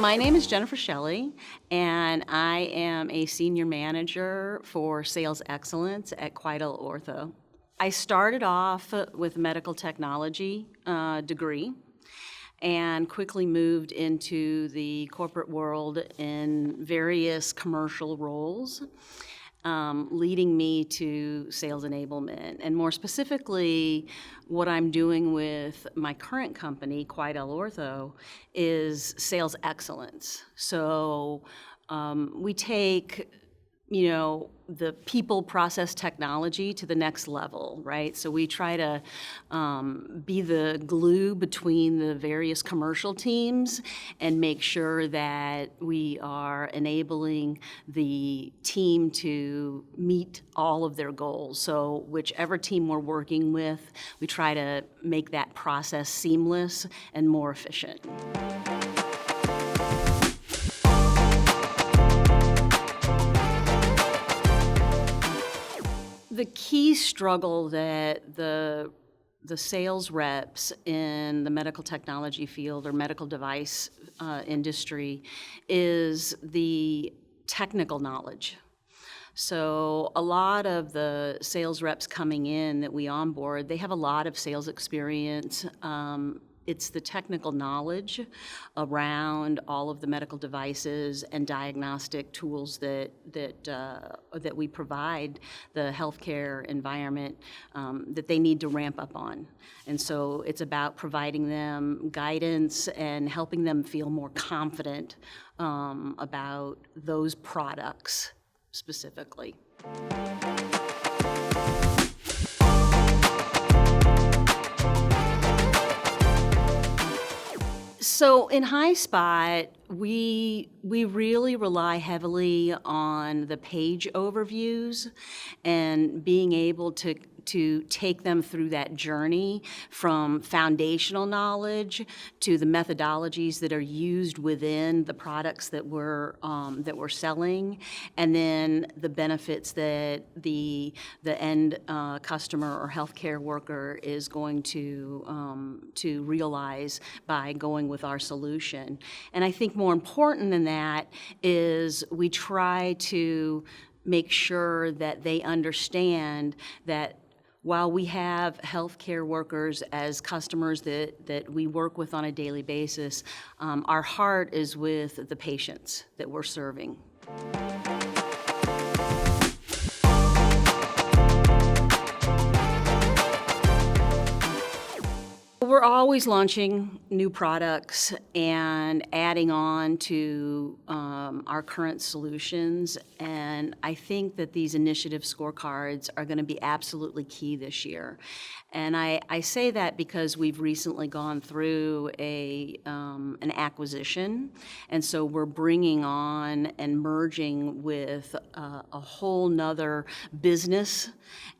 My name is Jennifer Shelley, and I am a senior manager for sales excellence at QuidelOrtho. I started off with a medical technology degree and quickly moved into the corporate world in various commercial roles, leading me to sales enablement. And more specifically, what I'm doing with my current company, QuidelOrtho, is sales excellence. So we take the people, process, technology to the next level, right? So we try to be the glue between the various commercial teams and make sure that we are enabling the team to meet all of their goals. So whichever team we're working with, we try to make that process seamless and more efficient. The key struggle that the sales reps in the medical technology field or medical device industry is the technical knowledge. So a lot of the sales reps coming in that we onboard, they have a lot of sales experience. It's the technical knowledge around all of the medical devices and diagnostic tools that we provide the healthcare environment that they need to ramp up on. And so it's about providing them guidance and helping them feel more confident about those products specifically. So in in-Highspot, we really rely heavily on the page overviews and being able to take them through that journey from foundational knowledge to the methodologies that are used within the products that we're selling, and then the benefits that the end customer or healthcare worker is going to realize by going with our solution. And I think more important than that is we try to make sure that they understand that while we have healthcare workers as customers that we work with on a daily basis, our heart is with the patients that we're serving. We're always launching new products and adding on to our current solutions, and I think that these initiative scorecards are going to be absolutely key this year. And I say that because we've recently gone through an acquisition, and so we're bringing on and merging with a whole nother business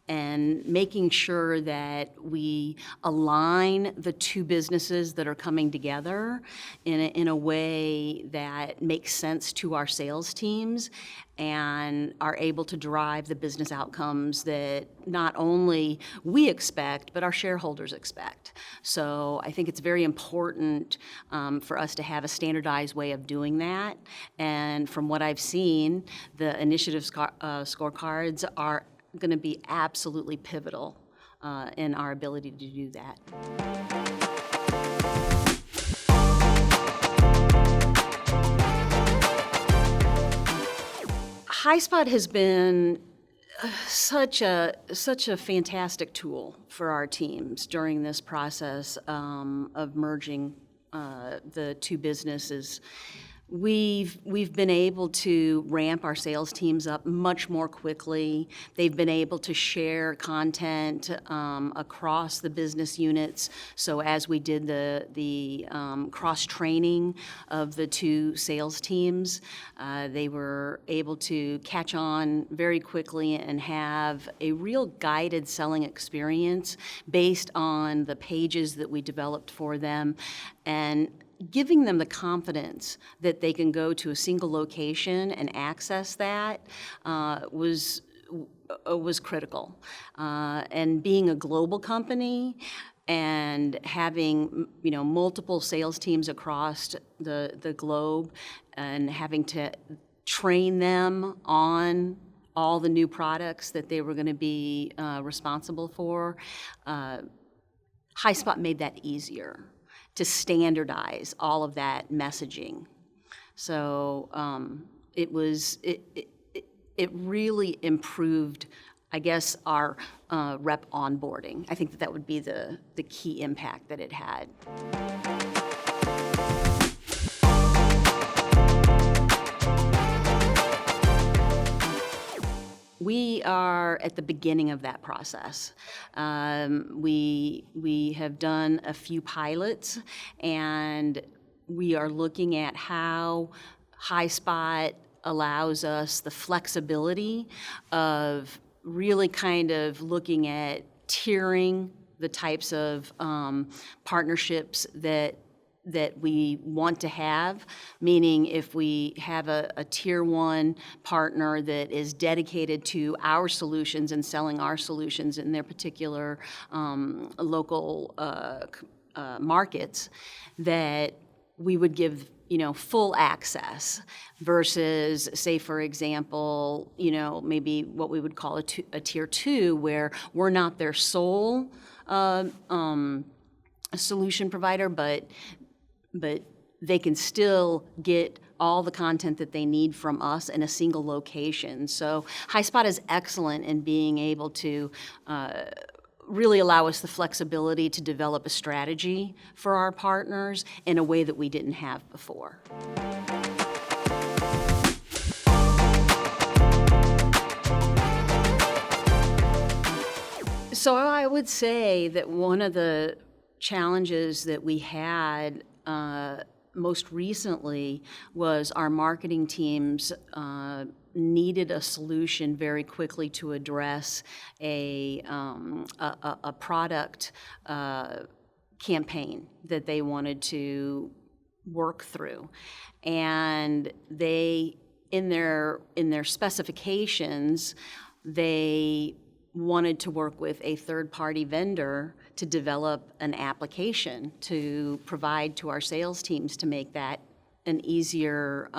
and making sure that we align the two businesses that are coming together in a way that makes sense to our sales teams and are able to drive the business outcomes that not only we expect, but our shareholders expect. So I think it's very important for us to have a standardized way of doing that. And from what I've seen, the initiative scorecards are going to be absolutely pivotal in our ability to do that. in-Highspot has been such a fantastic tool for our teams during this process of merging the two businesses. We've been able to ramp our sales teams up much more quickly. They've been able to share content across the business units. So as we did the cross-training of the two sales teams, they were able to catch on very quickly and have a real guided selling experience based on the pages that we developed for them, and giving them the confidence that they can go to a single location and access that was critical. And being a global company, and having multiple sales teams across the globe and having to train them on all the new products that they were going to be responsible for, Highspot made that easier to standardize all of that messaging. So it really improved, I guess, our rep onboarding. I think that would be the key impact that it had. We are at the beginning of that process. We have done a few pilots, and we are looking at how Highspot allows us the flexibility of really kind of looking at tiering the types of partnerships that we want to have, meaning if we have a tier one partner that is dedicated to our solutions and selling our solutions in their particular local markets, that we would give full access versus, say, for example, maybe what we would call a tier two, where we're not their sole solution provider, but they can still get all the content that they need from us in a single location. So Highspot is excellent in being able to really allow us the flexibility to develop a strategy for our partners in a way that we didn't have before. So I would say that one of the challenges that we had most recently was our marketing teams needed a solution very quickly to address a product campaign that they wanted to work through, and they in their specifications they wanted to work with a third-party vendor to develop an application to provide to our sales teams to make that an easier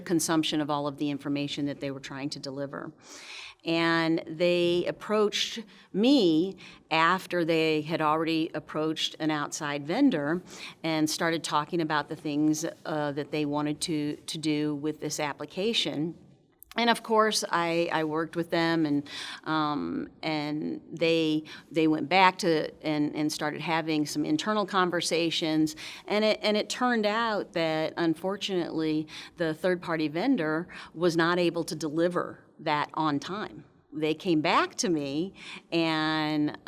consumption of all of the information that they were trying to deliver. And they approached me after they had already approached an outside vendor and started talking about the things that they wanted to do with this application. And of course, I worked with them, and they went back to and started having some internal conversations, and it turned out that unfortunately the third-party vendor was not able to deliver that on time. They came back to me, and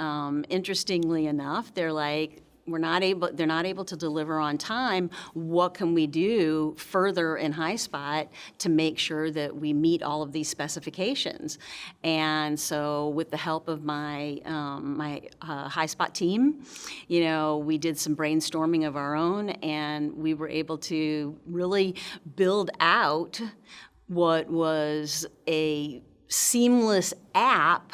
interestingly enough, they're like, they're not able to deliver on time. What can we do further in Highspot to make sure that we meet all of these specifications? And so with the help of my Highspot team, we did some brainstorming of our own, and we were able to really build out what was a seamless app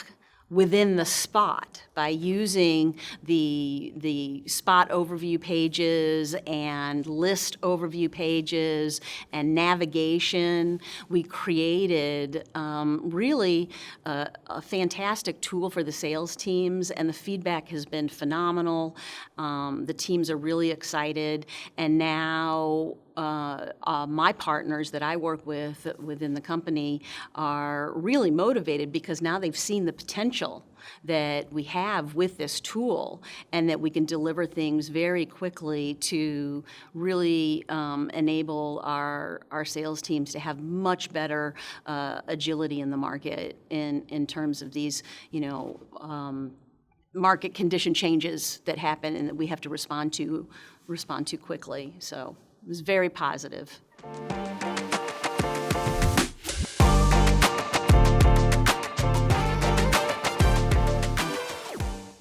within the spot by using the spot overview pages and list overview pages and navigation. We created really a fantastic tool for the sales teams, and the feedback has been phenomenal. The teams are really excited, and now my partners that I work with within the company are really motivated because now they've seen the potential that we have with this tool, and that we can deliver things very quickly to really enable our sales teams to have much better agility in the market in terms of these, market condition changes that happen and that we have to respond to quickly. So it was very positive.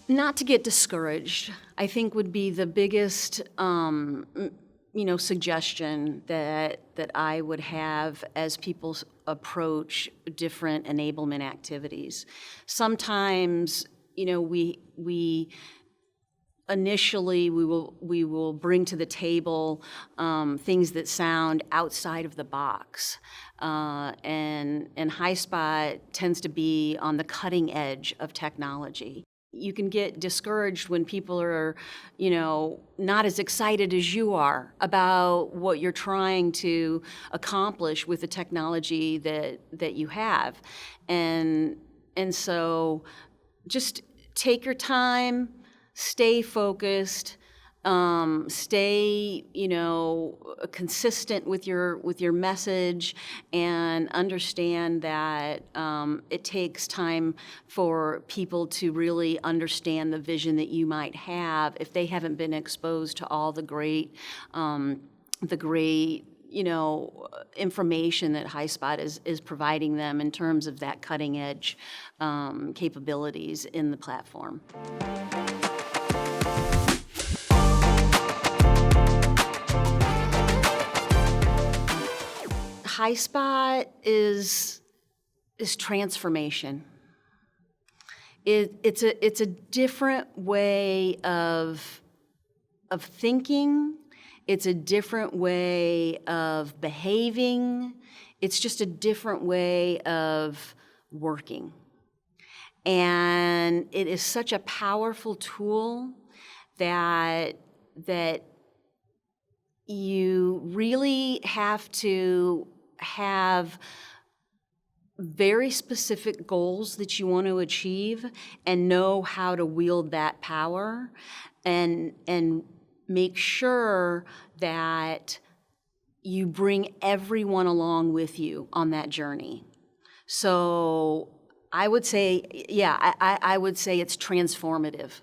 Not to get discouraged, I think would be the biggest, suggestion that I would have as people approach different enablement activities. Sometimes, we initially we will bring to the table things that sound outside of the box. And Highspot tends to be on the cutting edge of technology. You can get discouraged when people are, not as excited as you are about what you're trying to accomplish with the technology that you have. And so just take your time, stay focused, stay, consistent with your message, and understand that it takes time for people to really understand the vision that you might have if they haven't been exposed to all the great information that Highspot is providing them in terms of that cutting edge capabilities in the platform. Highspot is transformation. It's a different way of thinking. It's a different way of behaving. It's just a different way of working. And it is such a powerful tool that you really have to have very specific goals that you want to achieve and know how to wield that power and make sure that you bring everyone along with you on that journey. So I would say, I would say it's transformative.